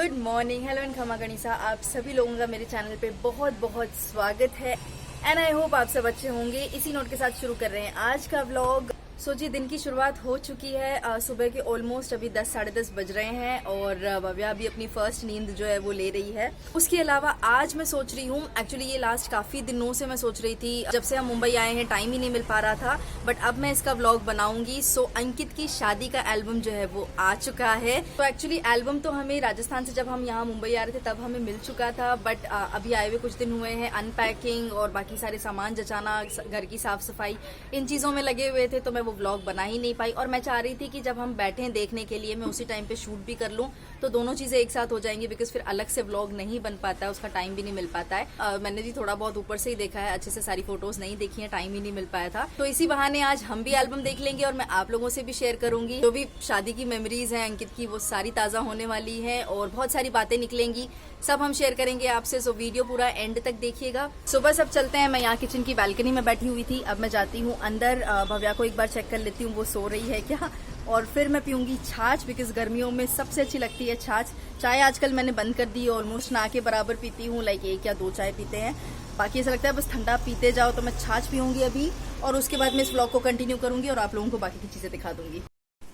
Good morning, hello and खमा गणिसा। आप सभी लोगों का मेरे चैनल पे बहुत बहुत स्वागत है एंड आई होप आप सब अच्छे होंगे। इसी नोट के साथ शुरू कर रहे हैं आज का व्लॉग। सोचिए दिन की शुरुआत हो चुकी है। सुबह के ऑलमोस्ट अभी 10 साढ़े 10 बज रहे हैं और भव्या अभी अपनी फर्स्ट नींद जो है वो ले रही है। उसके अलावा आज मैं सोच रही हूँ, एक्चुअली ये लास्ट काफी दिनों से मैं सोच रही थी, जब से हम मुंबई आए हैं टाइम ही नहीं मिल पा रहा था, बट अब मैं इसका व्लॉग बनाऊंगी। सो अंकित की शादी का एल्बम जो है वो आ चुका है। तो एक्चुअली एल्बम तो हमें राजस्थान से जब हम यहाँ मुंबई आ रहे थे तब हमें मिल चुका था, बट अभी आए हुए कुछ दिन हुए हैं। अनपैकिंग और बाकी सारे सामान जचाना, घर की साफ सफाई, इन चीजों में लगे हुए थे तो मैं वो व्लॉग बना ही नहीं पाई। और मैं चाह रही थी कि जब हम बैठे देखने के लिए मैं उसी टाइम पे शूट भी कर लूं तो दोनों चीजें एक साथ हो जाएंगी, बिकॉज फिर अलग से व्लॉग नहीं बन पाता है, उसका टाइम भी नहीं मिल पाता है। मैंने भी थोड़ा बहुत ऊपर से ही देखा है, अच्छे से सारी फोटोज नहीं देखी है, टाइम ही नहीं मिल पाया था। तो इसी बहाने आज हम भी एल्बम देख लेंगे और मैं आप लोगों से भी शेयर करूंगी। जो भी शादी की मेमोरीज हैं अंकित की वो सारी ताजा होने वाली है और बहुत सारी बातें निकलेंगी, सब हम शेयर करेंगे आपसे। सो वीडियो पूरा एंड तक देखिएगा। सुबह सब चलते हैं। मैं यहाँ किचन की बालकनी में बैठी हुई थी, अब मैं जाती हूँ अंदर। भव्या को एक बार चेक कर लेती हूँ वो सो रही है क्या, और फिर मैं पीऊंगी छाछ, बिकॉज गर्मियों में सबसे अच्छी लगती है छाछ। चाय आजकल मैंने बंद कर दी, ऑलमोस्ट ना के बराबर पीती हूँ, लाइक 1 या 2 चाय पीते हैं। बाकी ऐसा लगता है बस ठंडा पीते जाओ। तो मैं छाछ पीऊंगी अभी और उसके बाद मैं इस व्लॉग को कंटिन्यू करूंगी और आप लोगों को बाकी की चीजें दिखा दूंगी।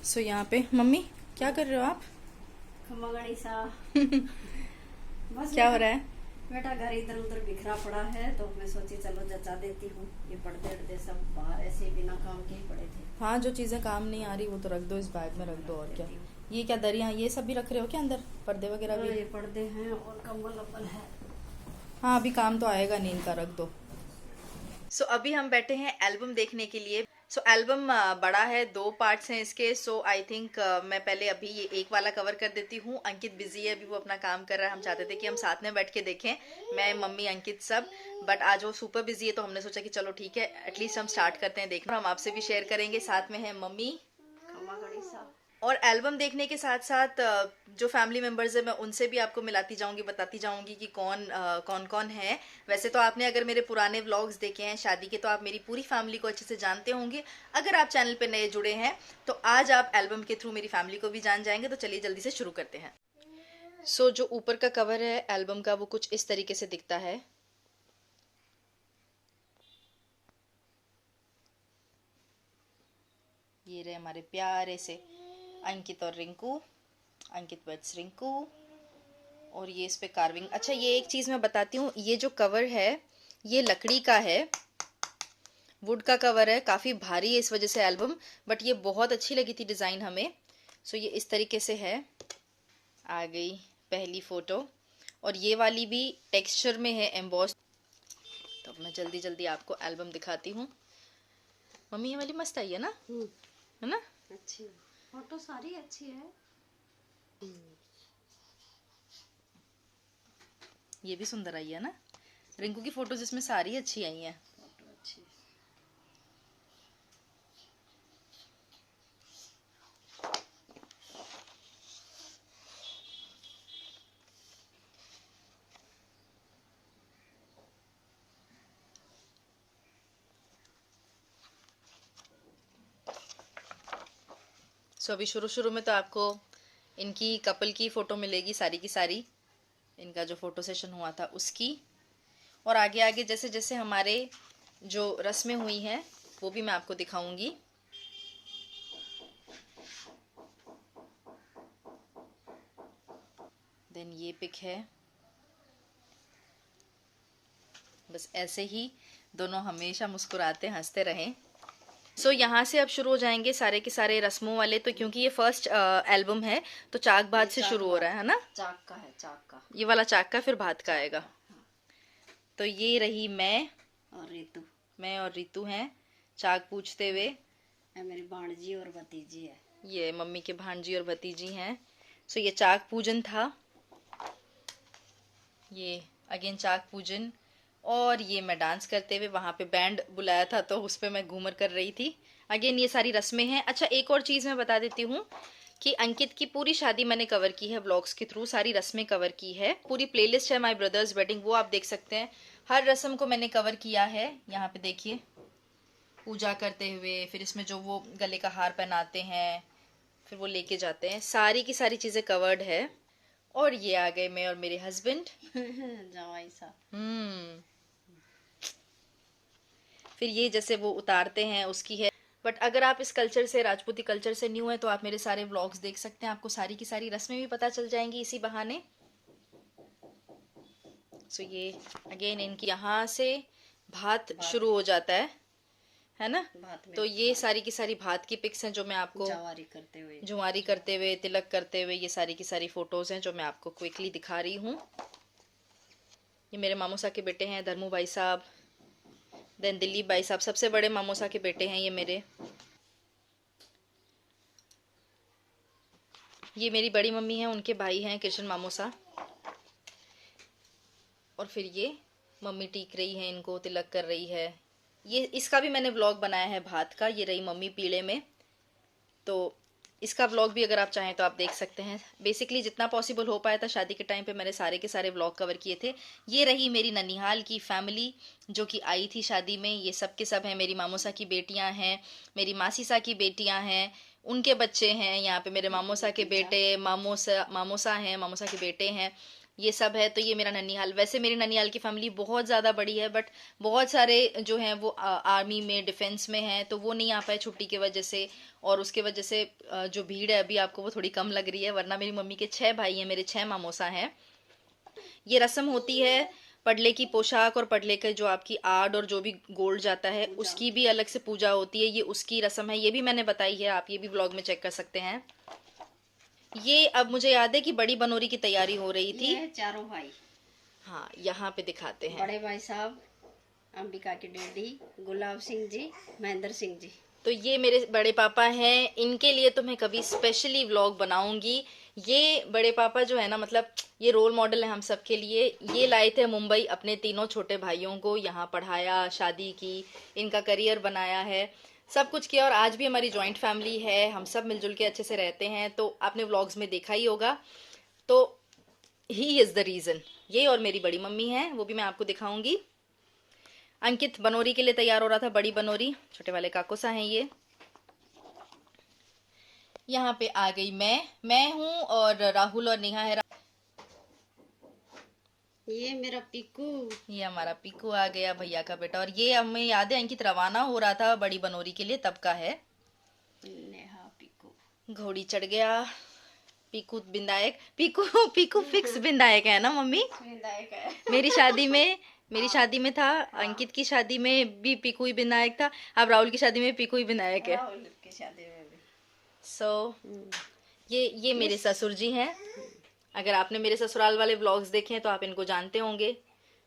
सो यहाँ पे मम्मी क्या कर रहे हो आप? खम्मा गणिसा बस क्या हो रहा है? बेटा घर इधर उधर बिखरा पड़ा है तो मैं सोची चलो जचा देती हूँ। ये पर्दे वर्दे सब बाहर ऐसे बिना काम के ही पड़े थे। हाँ, जो चीजें काम नहीं आ रही वो तो रख दो, इस बैग में रख दो। और क्या, ये क्या दरिया ये सब भी रख रहे हो क्या अंदर? पर्दे वगैरह भी? ये पर्दे हैं और कम्बल अब्बल है। हाँ, अभी काम तो आएगा नहीं इनका, रख दो। सो अभी हम बैठे हैं एल्बम देखने के लिए। सो एल्बम बड़ा है, 2 पार्ट्स हैं इसके। सो आई थिंक मैं पहले अभी ये एक वाला कवर कर देती हूँ। अंकित बिजी है, अभी वो अपना काम कर रहा है। हम चाहते थे कि हम साथ में बैठ के देखें, मैं मम्मी अंकित सब, बट आज वो सुपर बिजी है तो हमने सोचा कि चलो ठीक है, एटलीस्ट हम स्टार्ट करते हैं देखना। हम आपसे भी शेयर करेंगे। साथ में है मम्मी खम्मा गणिसा। और एल्बम देखने के साथ साथ जो फैमिली मेंबर्स है मैं उनसे भी आपको मिलाती जाऊंगी, बताती जाऊंगी कि कौन कौन है। वैसे तो आपने अगर मेरे पुराने व्लॉग्स देखे हैं शादी के तो आप मेरी पूरी फैमिली को अच्छे से जानते होंगे। अगर आप चैनल पे नए जुड़े हैं तो आज आप एल्बम के थ्रू मेरी फैमिली को भी जान जाएंगे। तो चलिए जल्दी से शुरू करते हैं। सो जो ऊपर का कवर है एल्बम का वो कुछ इस तरीके से दिखता है। ये रहे हमारे प्यारे से अंकित और रिंकू, अंकित वेट्स रिंकू, और ये इस पे कार्विंग। अच्छा, ये एक चीज मैं बताती हूँ, ये जो कवर है ये लकड़ी का है, वुड का कवर है, काफी भारी है इस वजह से एल्बम, बट ये बहुत अच्छी लगी थी डिजाइन हमें। सो ये इस तरीके से है। आ गई पहली फोटो और ये वाली भी टेक्सचर में है, एम्बॉस। तो मैं जल्दी जल्दी आपको एल्बम दिखाती हूँ। मम्मी ये वाली मस्त आई है ना, है ना? अच्छी फोटो सारी अच्छी है। ये भी सुंदर आई है ना। रिंकू की फोटोज इसमें सारी अच्छी आई हैं। फोटो अच्छी है। सो अभी शुरू शुरू में तो आपको इनकी कपल की फोटो मिलेगी, सारी की सारी इनका जो फोटो सेशन हुआ था उसकी। और आगे आगे जैसे जैसे हमारे जो रस्में हुई हैं वो भी मैं आपको दिखाऊंगी। देन ये पिक है। बस ऐसे ही दोनों हमेशा मुस्कुराते हंसते रहें। सो यहाँ से अब शुरू हो जाएंगे सारे के सारे रस्मों वाले। तो क्योंकि ये फर्स्ट एल्बम है तो चाक भात से शुरू हो रहा है ना। चाक का है, चाक का। ये वाला चाक का, फिर भात का आएगा। तो ये रही मैं और रितु हैं चाक पूछते हुए। मेरी भांजी और भतीजी है। ये मम्मी के भांजी और भतीजी हैं। सो ये चाक पूजन था, ये अगेन चाक पूजन। और ये मैं डांस करते हुए, वहां पे बैंड बुलाया था तो उस पे मैं घूमर कर रही थी। अगेन ये सारी रस्में हैं। अच्छा, एक और चीज मैं बता देती हूँ कि अंकित की पूरी शादी मैंने कवर की है व्लॉग्स के थ्रू, सारी रस्में कवर की है। पूरी प्लेलिस्ट है माय ब्रदर्स वेडिंग, वो आप देख सकते हैं। हर रस्म को मैंने कवर किया है। यहाँ पे देखिए, पूजा करते हुए, फिर इसमें जो वो गले का हार पहनाते हैं, फिर वो लेके जाते हैं, सारी की सारी चीजें कवर्ड है। और ये आ गए मैं और मेरे हस्बैंड। जवाई साहब। फिर ये जैसे वो उतारते हैं उसकी है। बट अगर आप इस कल्चर से, राजपूती कल्चर से न्यू है, तो आप मेरे सारे व्लॉग्स देख सकते हैं, आपको सारी की सारी रस्में भी पता चल जाएंगी इसी बहाने। सो ये अगेन इनकी यहाँ से भात शुरू हो जाता है ना। तो ये सारी की सारी भात की पिक्स हैं जो मैं आपको जुआरी करते हुए, तिलक करते हुए, ये सारी की सारी फोटोज हैं जो मैं आपको क्विकली दिखा रही हूँ। ये मेरे मामूसा के बेटे हैं, धर्मू भाई साहब, देन दिलीप भाई साहब, सबसे बड़े मामूसा के बेटे हैं ये मेरे। ये मेरी बड़ी मम्मी है, उनके भाई हैं कृष्ण मामूसा। और फिर ये मम्मी टीक रही है, इनको तिलक कर रही है। ये इसका भी मैंने व्लॉग बनाया है भात का। ये रही मम्मी पीले में, तो इसका व्लॉग भी अगर आप चाहें तो आप देख सकते हैं। बेसिकली जितना पॉसिबल हो पाया था शादी के टाइम पे मैंने सारे के सारे व्लॉग कवर किए थे। ये रही मेरी ननिहाल की फैमिली जो कि आई थी शादी में। ये सब के सब हैं, मेरी मामूसा की बेटियां हैं, मेरी मासीसा की बेटियां हैं, उनके बच्चे हैं। यहाँ पे मेरे मामूसा के बेटे, मामूसा हैं, मामूसा के बेटे हैं, ये सब है। तो ये मेरा ननिहाल। वैसे मेरी ननिहाल की फैमिली बहुत ज़्यादा बड़ी है, बट बहुत सारे जो हैं वो आर्मी में, डिफेंस में हैं, तो वो नहीं आ पाए छुट्टी की वजह से। और उसके वजह से जो भीड़ है अभी आपको वो थोड़ी कम लग रही है, वरना मेरी मम्मी के 6 भाई हैं, मेरे 6 मामूसा हैं। ये रस्म होती है पडले की पोशाक और पडले के जो आपकी आड़ और जो भी गोल्ड जाता है उसकी भी अलग से पूजा होती है। ये उसकी रस्म है, ये भी मैंने बताई है, आप ये भी व्लॉग में चेक कर सकते हैं। ये अब मुझे याद है कि बड़ी बनोरी की तैयारी हो रही थी। ये चारों भाई, हाँ यहाँ पे दिखाते हैं। बड़े भाई साहब अंबिका की डैडी गुलाब सिंह जी, महेंद्र सिंह जी। तो ये मेरे बड़े पापा हैं, इनके लिए तो मैं कभी स्पेशली व्लॉग बनाऊंगी। ये बड़े पापा जो है ना, मतलब ये रोल मॉडल है हम सब के लिए। ये लाए थे मुंबई अपने तीनों छोटे भाइयों को, यहाँ पढ़ाया, शादी की, इनका करियर बनाया है, सब कुछ किया। और आज भी हमारी जॉइंट फैमिली है, हम सब मिलजुल के अच्छे से रहते हैं। तो आपने व्लॉग्स में देखा ही होगा। तो ही इज़ द रीज़न। ये और मेरी बड़ी मम्मी है, वो भी मैं आपको दिखाऊंगी। अंकित बनोरी के लिए तैयार हो रहा था, बड़ी बनोरी, छोटे वाले काकोसा हैं ये। यहाँ पे आ गई मैं हूँ और राहुल और नेहा है। ये मेरा पीकू, ये हमारा पीकू आ गया, भैया का बेटा। और ये हमें याद है अंकित रवाना हो रहा था बड़ी बनोरी के लिए, तब का है। नेहा पीकू घोड़ी चढ़ गया। पीकू बिंदायक, पीकू फिक्स बिंदायक है ना मम्मी। विधायक है। मेरी शादी में था, अंकित की शादी में भी पीकू ही विनायक था, अब राहुल की शादी में पीकू ही विनायक है। राहुल की शादी में भी। ये मेरे ससुर जी हैं। अगर आपने मेरे ससुराल वाले व्लॉग्स देखे हैं तो आप इनको जानते होंगे।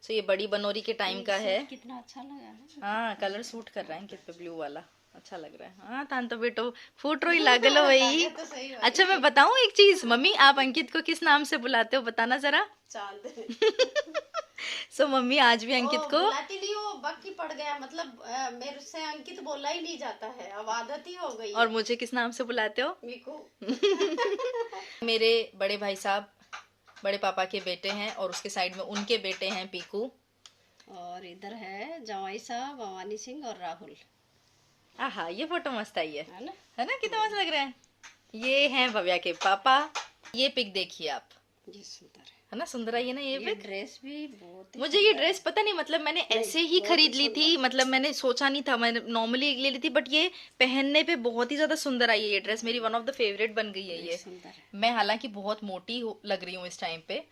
ये बड़ी बनोरी के टाइम का है। कितना अच्छा लगा है। हाँ, कलर सूट कर रहा है अंकित पे, ब्लू वाला अच्छा लग रहा है। हाँ तान तो बेटो फूट रो ही लागलो वही। अच्छा मैं बताऊं एक चीज, मम्मी आप अंकित को किस नाम से बुलाते हो बताना जरा। चांद। मम्मी आज भी अंकित को बुलाती नहीं, वो बाकी पड़ गया, मतलब मेरे से अंकित बोला ही नहीं जाता है, अब आदत ही हो गई। और मुझे किस नाम से बुलाते हो? मीकू। मेरे बड़े भाई साहब बड़े पापा के बेटे हैं और उसके साइड में उनके बेटे हैं पीकू। और इधर है जवाई साहब भवानी सिंह और राहुल। आहा ये फोटो मस्त आई है ना, कितना मस्त लग रहा है। ये हैं भव्या के पापा। ये पिक देखिए आप, ये सुंदर है ना, सुंदर आई है ना ये पिक। ड्रेस भी बहुत मुझे ये ड्रेस पता नहीं, मतलब मैंने ऐसे ही खरीद ली थी, मतलब मैंने सोचा नहीं था, मैंने नॉर्मली ले ली थी, बट ये पहनने पे बहुत ही ज्यादा सुंदर आई है ये ड्रेस। मेरी वन ऑफ द फेवरेट बन गई है ये। मैं हालांकि बहुत मोटी लग रही हूँ इस टाइम पे,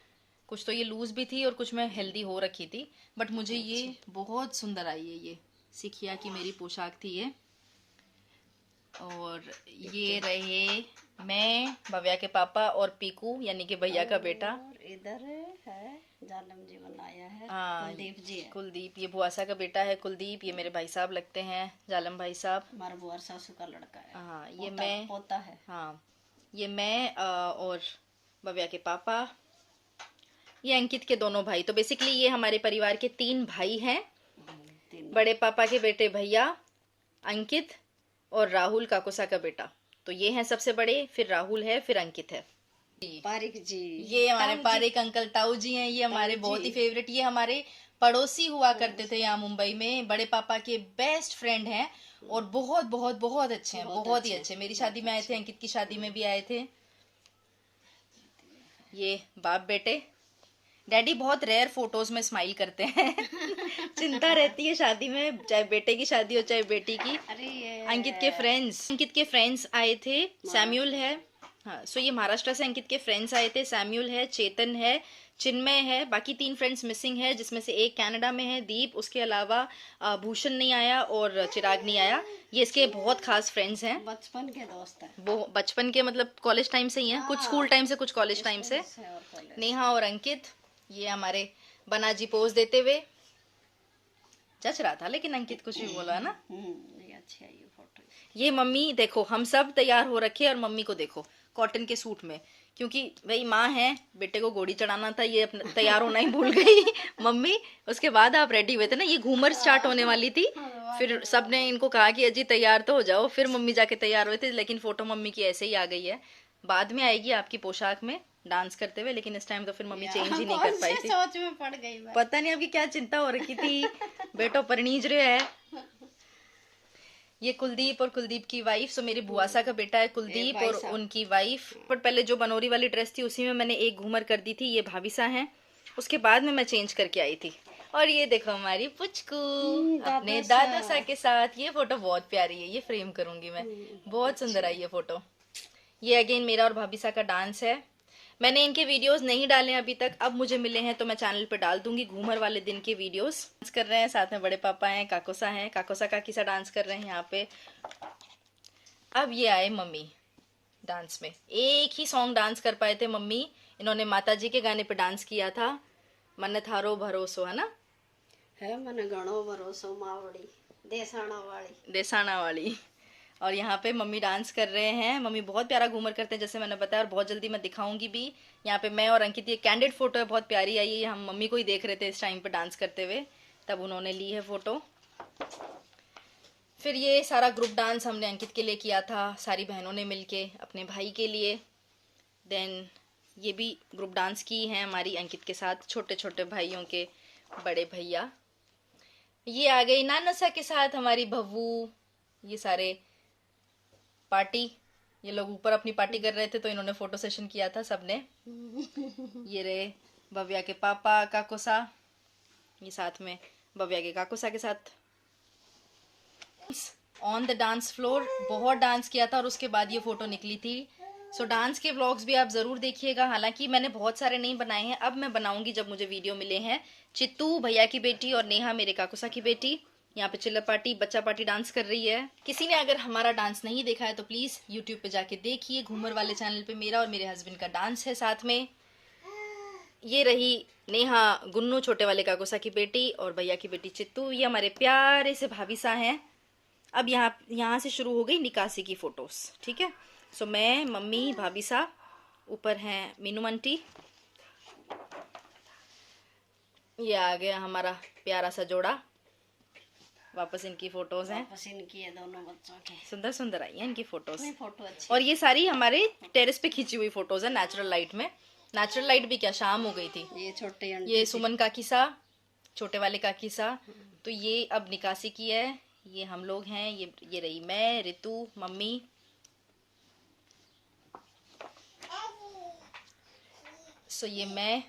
कुछ तो ये लूज भी थी और कुछ मैं हेल्दी हो रखी थी, बट मुझे ये बहुत सुंदर आई है। ये सिखिया की मेरी पोशाक थी ये। और ये रहे मैं, भव्या के पापा और पीकू यानी कि भैया का बेटा। इधर है जालम जी बनाया है, हाँ कुलदीप जी है। कुलदीप, ये बुआसा का बेटा है कुलदीप। ये मेरे भाई साहब लगते हैं, जालम भाई साहब। हमारा बुआर सासू का लड़का है। हाँ ये मैं पोता है। हाँ ये मैं और भव्या के पापा। ये अंकित के दोनों भाई। तो बेसिकली ये हमारे परिवार के 3 भाई हैं। बड़े पापा के बेटे भैया, अंकित और राहुल काकोसा का बेटा। तो ये हैं सबसे बड़े, फिर राहुल है, फिर अंकित है। पारिक जी, ये हमारे पारिक अंकल ताऊ जी हैं। ये हमारे बहुत ही फेवरेट, ये हमारे पड़ोसी हुआ करते थे यहाँ मुंबई में, बड़े पापा के बेस्ट फ्रेंड हैं और बहुत बहुत बहुत अच्छे हैं, बहुत ही अच्छे। मेरी शादी में आए थे, अंकित की शादी में भी आए थे। ये बाप बेटे। डैडी बहुत रेयर फोटोज में स्माइल करते हैं। चिंता रहती है शादी में, चाहे बेटे की शादी हो चाहे बेटी की। अरे ये अंकित के फ्रेंड्स आए थे। सैम्यूल है, हाँ, सो ये महाराष्ट्र से अंकित के फ्रेंड्स आए थे। सैम्यूल है, चेतन है, चिन्मय है, बाकी 3 फ्रेंड्स मिसिंग है, जिसमें से एक कनाडा में है, दीप। उसके अलावा भूषण नहीं आया और चिराग नहीं आया। ये इसके बहुत खास फ्रेंड्स हैं, बचपन के दोस्त है। वो बचपन के मतलब कॉलेज टाइम से ही हैं, कुछ स्कूल टाइम से कुछ कॉलेज टाइम से। और कॉलेज। नेहा और अंकित ये हमारे बनाजी पोज देते हुए। जच रहा था लेकिन अंकित कुछ भी बोला है ना। ये अच्छी है ये फोटो। ये मम्मी देखो, हम सब तैयार हो रखे और मम्मी को देखो कॉटन के सूट में, क्योंकि भाई माँ है, बेटे को घोड़ी चढ़ाना था, ये अपना तैयार होना ही भूल गई मम्मी। उसके बाद आप रेडी हुए थे ना, ये घूमर स्टार्ट होने वाली थी, फिर सबने इनको कहा कि अजी तैयार तो हो जाओ, फिर मम्मी जाके तैयार हुए थे। लेकिन फोटो मम्मी की ऐसे ही आ गई है, बाद में आएगी आपकी पोशाक में डांस करते हुए, लेकिन इस टाइम तो फिर मम्मी चेंज ही नहीं कर पाई थी। सोच में पड़ गई मैं। पता नहीं आपकी क्या चिंता हो रखी थी। बेटो परिणीज रहे है। ये कुलदीप और कुलदीप की वाइफ, सो मेरी बुआसा का बेटा है कुलदीप और उनकी वाइफ। पर पहले जो बनोरी वाली ड्रेस थी उसी में मैंने एक घूमर कर दी थी। ये भाभीसा हैं, उसके बाद में मैं चेंज करके आई थी। और ये देखो हमारी पुचकू अपने दादा सा के साथ। ये फोटो बहुत प्यारी है, ये फ्रेम करूंगी मैं, बहुत सुंदर आई ये फोटो। ये अगेन मेरा और भाभीसा का डांस है। मैंने इनके वीडियोस नहीं डाले अभी तक, अब मुझे मिले हैं तो मैं चैनल पे डाल दूंगी घूमर वाले दिन के वीडियोस। डांस कर रहे हैं, साथ में बड़े पापा हैं, काकोसा हैं, काकोसा काकीसा डांस कर रहे हैं यहाँ पे। अब ये आए मम्मी डांस में, एक ही सॉन्ग डांस कर पाए थे मम्मी। इन्होंने माताजी के गाने पे डांस किया था, मन थारो भरोसो, है ना, है मन गणो भरोसो मावड़ी देसाना वाली। और यहाँ पे मम्मी डांस कर रहे हैं। मम्मी बहुत प्यारा घूमर करते हैं जैसे मैंने बताया, और बहुत जल्दी मैं दिखाऊंगी भी। यहाँ पे मैं और अंकित, ये कैंडिड फोटो है, बहुत प्यारी आई है। हम मम्मी को ही देख रहे थे इस टाइम पे डांस करते हुए, तब उन्होंने ली है फोटो। फिर ये सारा ग्रुप डांस हमने अंकित के लिए किया था, सारी बहनों ने मिलके अपने भाई के लिए। देन ये भी ग्रुप डांस की है हमारी अंकित के साथ, छोटे छोटे भाइयों के बड़े भैया। ये आ गई नानसा के साथ हमारी भव्वू। ये सारे पार्टी, ये लोग ऊपर अपनी पार्टी कर रहे थे तो इन्होंने फोटो सेशन किया था सबने। ये रहे भव्या के पापा काकोसा, ये साथ में भव्या के काकोसा के साथ ऑन द डांस फ्लोर। बहुत डांस किया था और उसके बाद ये फोटो निकली थी। सो डांस के व्लॉग्स भी आप जरूर देखिएगा। हालांकि मैंने बहुत सारे नहीं बनाए हैं, अब मैं बनाऊंगी जब मुझे वीडियो मिले हैं। चित्तू भैया की बेटी और नेहा मेरे काकोसा की बेटी यहाँ पे चिल्लर पार्टी, बच्चा पार्टी डांस कर रही है। किसी ने अगर हमारा डांस नहीं देखा है तो प्लीज यूट्यूब पे जाके देखिए, घूमर वाले चैनल पे मेरा और मेरे हस्बैंड का डांस है साथ में। ये रही नेहा गुन्नू, छोटे वाले काकोसा की बेटी, और भैया की बेटी चित्तू। ये हमारे प्यारे से भाभीसा हैं। अब यहाँ से शुरू हो गई निकासी की फोटोज, ठीक है। सो मैं, मम्मी, भाभीसा, ऊपर हैं मीनू आंटी। ये आ गया हमारा प्यारा सा जोड़ा, वापस इनकी फोटोज हैं। वापस इनकी है दोनों बच्चों के, सुंदर सुंदर आई है इनकी फोटोज। फोटो अच्छी। और ये सारी हमारे टेरेस पे खींची हुई फोटोज है नेचुरल लाइट में। नेचुरल लाइट भी क्या, शाम हो गई थी। ये छोटे, ये सुमन काकीसा, छोटे वाले काकीसा। तो ये अब निकासी की है। ये हम लोग हैं, ये रही मैं, रितु, मम्मी। सो ये मैं,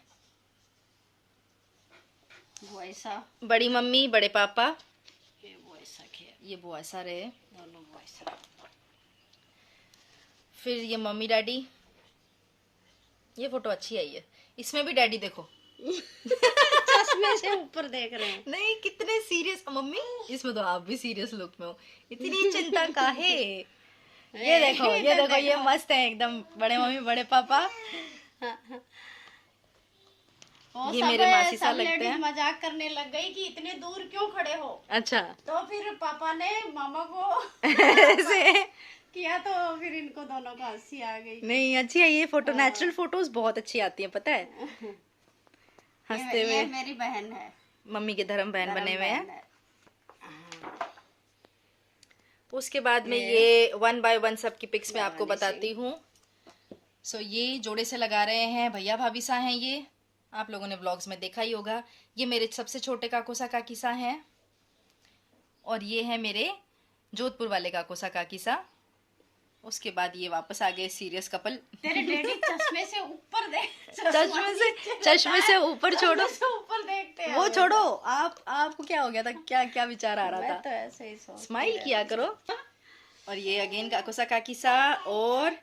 वैसा बड़ी मम्मी, बड़े पापा, ये वैसा के, ये वो ऐसा रहे, दोनों वैसा। फिर ये मम्मी डैडी। ये फोटो अच्छी आई है, इसमें भी डैडी देखो चश्मे से ऊपर देख रहे हैं। नहीं, कितने सीरियस मम्मी, इसमें तो आप भी सीरियस लुक में हो, इतनी चिंता काहे। ये देखो, ये देखो, ये मस्त है एकदम, बड़े मम्मी बड़े पापा। ये मेरे मासी सा लगते हैं। मजाक करने लग गई कि इतने दूर क्यों खड़े हो। अच्छा, तो फिर पापा ने मामा को ऐसे किया तो फिर इनको दोनों को हंसी आ गई। नहीं, अच्छी है ये फोटो। नेचुरल फोटोज बहुत अच्छी आती हैं, पता है, हंसते हुए। मेरी बहन है, मम्मी के धर्म बहन बने हुए हैं। उसके बाद में ये 1 बाय 1 सबकी पिक्स में आपको बताती हूँ। सो ये जोड़े से लगा रहे हैं भैया भाभीसा हैं। ये आप लोगों ने व्लॉग्स में देखा ही होगा। ये मेरे सबसे छोटे काकोसा काकीसा हैं, और ये है मेरे जोधपुर वाले काकोसा काकीसा। उसके बाद ये वापस आ गए सीरियस कपल। तेरे डैडी चश्मे से ऊपर दे, चश्मे से ऊपर छोड़ो, ऊपर देखते हैं वो छोड़ो। आपको क्या हो गया था, क्या क्या विचार आ रहा मैं था? तो ऐसे ही सोच स्माइल किया करो। और ये अगेन काकुसा काकीसा, और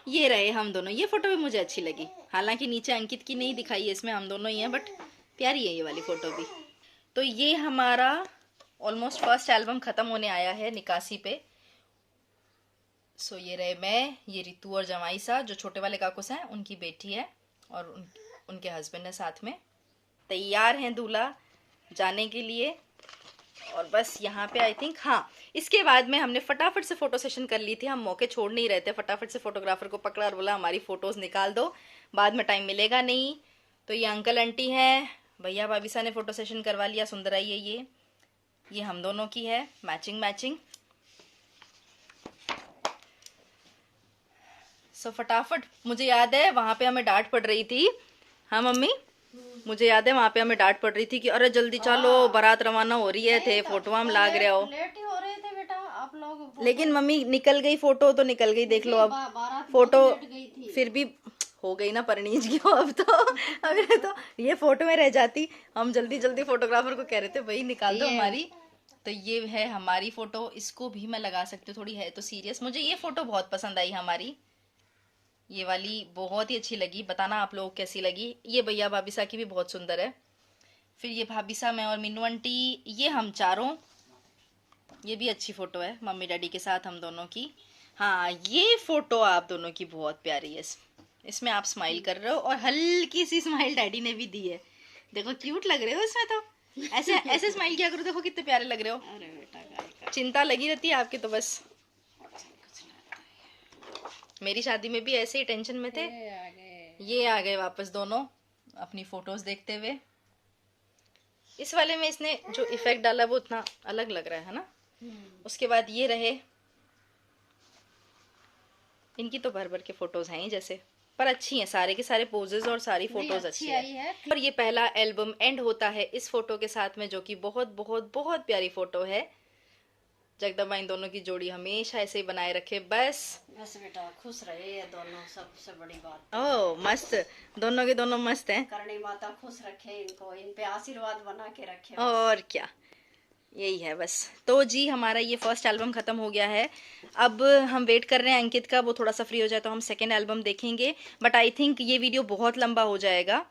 ये रहे हम दोनों। ये फोटो भी मुझे अच्छी लगी, हालांकि नीचे अंकित की नहीं दिखाई है, इसमें हम दोनों ही हैं, बट प्यारी है ये वाली फोटो भी। तो ये हमारा ऑलमोस्ट फर्स्ट एल्बम खत्म होने आया है निकासी पे। सो ये रहे मैं, ये रितु और जमाईसा जो छोटे वाले काकुस हैं, उनकी बेटी है, और उनके हस्बैंड है साथ में। तैयार हैं दूल्हा जाने के लिए। और बस यहाँ पे आई थिंक, हाँ, इसके बाद में हमने फटाफट से फोटो सेशन कर ली थी। हम मौके छोड़ नहीं रहे थे, फटाफट से फोटोग्राफर को पकड़ा और बोला हमारी फोटोज निकाल दो, बाद में टाइम मिलेगा नहीं। तो ये अंकल आंटी हैं, भैया भाभीसा ने फोटो सेशन करवा लिया। सुंदर आई है ये हम दोनों की है, मैचिंग मैचिंग। सो फटाफट, मुझे याद है वहां पे हमें डांट पड़ रही थी। हाँ मम्मी, मुझे याद है वहां पे हमें डांट पड़ रही थी कि अरे जल्दी चलो, बारात रवाना हो रही है, थे फोटो हम लाग रहे हो। लेट ही हो रहे थे बेटा आप लोग। लेकिन मम्मी निकल गई फोटो तो निकल गई, देख लो अब बारात फोटो बहुत लेट गई थी। फिर भी हो गई ना परनीज की हो अब तो। अगर तो ये फोटो में रह जाती। हम जल्दी जल्दी फोटोग्राफर को कह रहे थे भाई निकाल दो हमारी। तो ये है हमारी फोटो, इसको भी मैं लगा सकती हूँ, थोड़ी है तो सीरियस। मुझे ये फोटो बहुत पसंद आई हमारी, ये वाली बहुत ही अच्छी लगी। बताना आप लोग कैसी लगी। ये भैया भाभीसा की भी बहुत सुंदर है। फिर ये भाभीसा, मैं और मीनू आंटी, ये हम चारों, ये भी अच्छी फोटो है मम्मी डैडी के साथ हम दोनों की। हाँ, ये फोटो आप दोनों की बहुत प्यारी है। इसमें आप स्माइल कर रहे हो और हल्की सी स्माइल डैडी ने भी दी है। देखो क्यूट लग रहे हो इसमें तो। ऐसे ऐसे स्माइल किया करो, देखो कितने प्यारे लग रहे हो। अरे बेटा चिंता लगी रहती है आपकी तो बस। मेरी शादी में भी ऐसे ही टेंशन में थे, ये आ गए वापस दोनों अपनी फोटोज देखते हुए। इस वाले में इसने जो इफेक्ट डाला वो उतना अलग लग रहा है ना। उसके बाद ये रहे, इनकी तो भर भर के फोटोज हैं ही जैसे, पर अच्छी हैं सारे के सारे पोजेस और सारी फोटोज अच्छी है। और ये पहला एल्बम एंड होता है इस फोटो के साथ में, जो कि बहुत बहुत बहुत प्यारी फोटो है। जगदम्बा इन दोनों की जोड़ी हमेशा ऐसे ही बनाए रखे बस बेटा, खुश रहे ये दोनों, सबसे बड़ी बात। ओह मस्त, दोनों के दोनों मस्त हैं। करणी माता खुश रखे इनको, इन पे आशीर्वाद बना के रखे। और क्या, यही है बस। तो जी हमारा ये फर्स्ट एल्बम खत्म हो गया है। अब हम वेट कर रहे हैं अंकित का, वो थोड़ा सा फ्री हो जाए तो हम सेकेंड एल्बम देखेंगे, बट आई थिंक ये वीडियो बहुत लंबा हो जाएगा।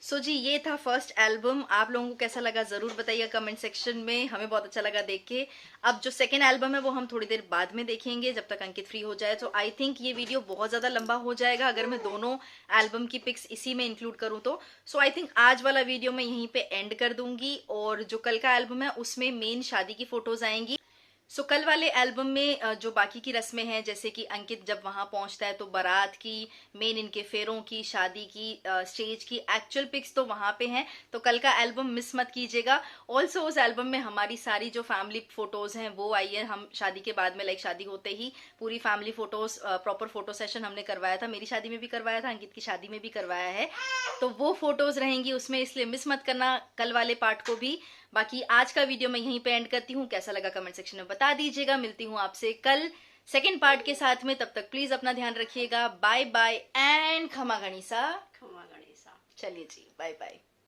सो जी ये था फर्स्ट एल्बम। आप लोगों को कैसा लगा जरूर बताइएगा कमेंट सेक्शन में, हमें बहुत अच्छा लगा देख के। अब जो सेकेंड एल्बम है वो हम थोड़ी देर बाद में देखेंगे, जब तक अंकित फ्री हो जाए। तो आई थिंक ये वीडियो बहुत ज्यादा लंबा हो जाएगा अगर मैं दोनों एल्बम की पिक्स इसी में इंक्लूड करूँ तो। सो आई थिंक आज वाला वीडियो मैं यहीं पे एंड कर दूंगी, और जो कल का एल्बम है उसमें मेन शादी की फोटोज आएंगी। सो कल वाले एल्बम में जो बाकी की रस्में हैं, जैसे कि अंकित जब वहां पहुंचता है तो बारात की, मेन इनके फेरों की, शादी की, स्टेज की एक्चुअल पिक्स तो वहां पे हैं। तो कल का एल्बम मिस मत कीजिएगा। ऑल्सो उस एल्बम में हमारी सारी जो फैमिली फोटोज हैं वो आई है। हम शादी के बाद में, लाइक शादी होते ही पूरी family photos, proper photo session हमने करवाया था। मेरी शादी में भी करवाया था, अंकित की शादी में भी करवाया है। तो वो फोटोज रहेंगी उसमें, इसलिए मिस मत करना कल वाले पार्ट को भी। बाकी आज का वीडियो मैं यहीं पे एंड करती हूँ। कैसा लगा कमेंट सेक्शन में बता दीजिएगा। मिलती हूँ आपसे कल सेकेंड पार्ट के साथ में, तब तक प्लीज अपना ध्यान रखिएगा। बाय बाय एंड खमा गणिसा। खमा गणेशा। चलिए जी, बाय बाय।